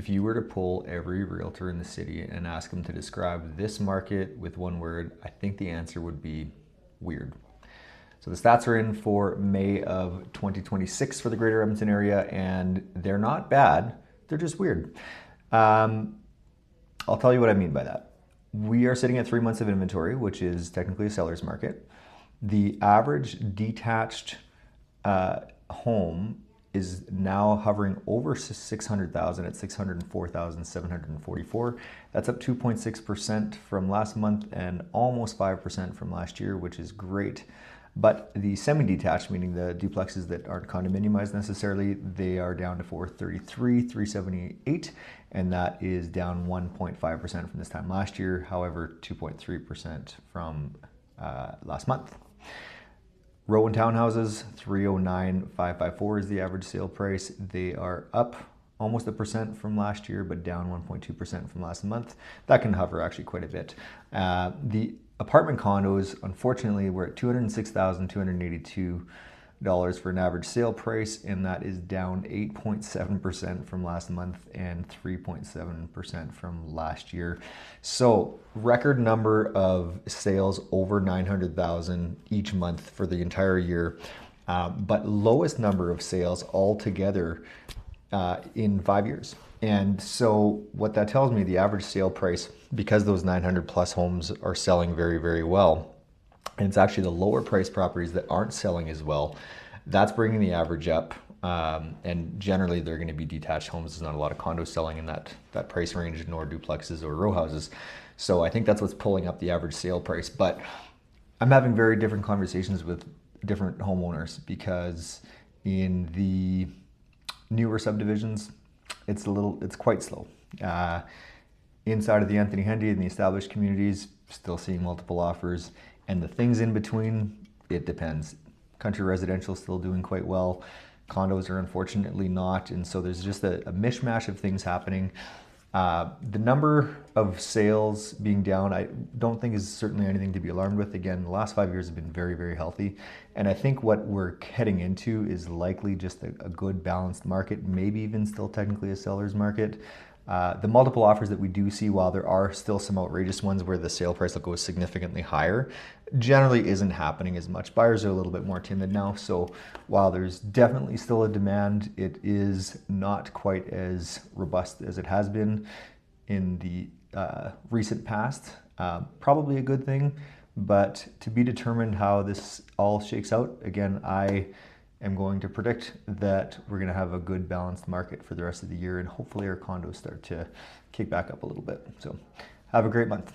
If you were to pull every realtor in the city and ask them to describe this market with one word, I think the answer would be weird. So the stats are in for May of 2026 for the greater Edmonton area, and they're not bad, they're just weird. I'll tell you what I mean by that. We are sitting at 3 months of inventory, which is technically a seller's market. The average detached home is now hovering over 600,000 at 604,744. That's up 2.6% from last month and almost 5% from last year, which is great. But the semi-detached, meaning the duplexes that aren't condominiumized necessarily, they are down to 433, 378, and that is down 1.5% from this time last year. However, 2.3% from last month. Row and townhouses, 309,554 is the average sale price. They are up almost 1% from last year, but down 1.2% from last month. That can hover actually quite a bit. The apartment condos, unfortunately, we're at $206,282 for an average sale price, and that is down 8.7% from last month and 3.7% from last year. So record number of sales over 900,000 each month for the entire year, but lowest number of sales altogether in 5 years. And so what that tells me, the average sale price, because those 900 plus homes are selling very, very well, and it's actually the lower price properties that aren't selling as well, that's bringing the average up. And generally they're going to be detached homes. There's not a lot of condos selling in that price range, nor duplexes or row houses. So I think that's what's pulling up the average sale price. But I'm having very different conversations with different homeowners, because in the newer subdivisions, it's quite slow. Inside of the Anthony Henday and the established communities, still seeing multiple offers, and the things in between, it depends. Country residential still doing quite well. Condos are unfortunately not, and so there's just a mishmash of things happening. The number of sales being down, I don't think is certainly anything to be alarmed with. Again, the last 5 years have been very, very healthy. And I think what we're heading into is likely just a good balanced market, maybe even still technically a seller's market. The multiple offers that we do see, while there are still some outrageous ones where the sale price will go significantly higher, generally isn't happening as much. Buyers are a little bit more timid now. So while there's definitely still a demand, it is not quite as robust as it has been in the recent past. Probably a good thing, but to be determined how this all shakes out. Again, I am going to predict that we're going to have a good balanced market for the rest of the year, and hopefully our condos start to kick back up a little bit. So have a great month.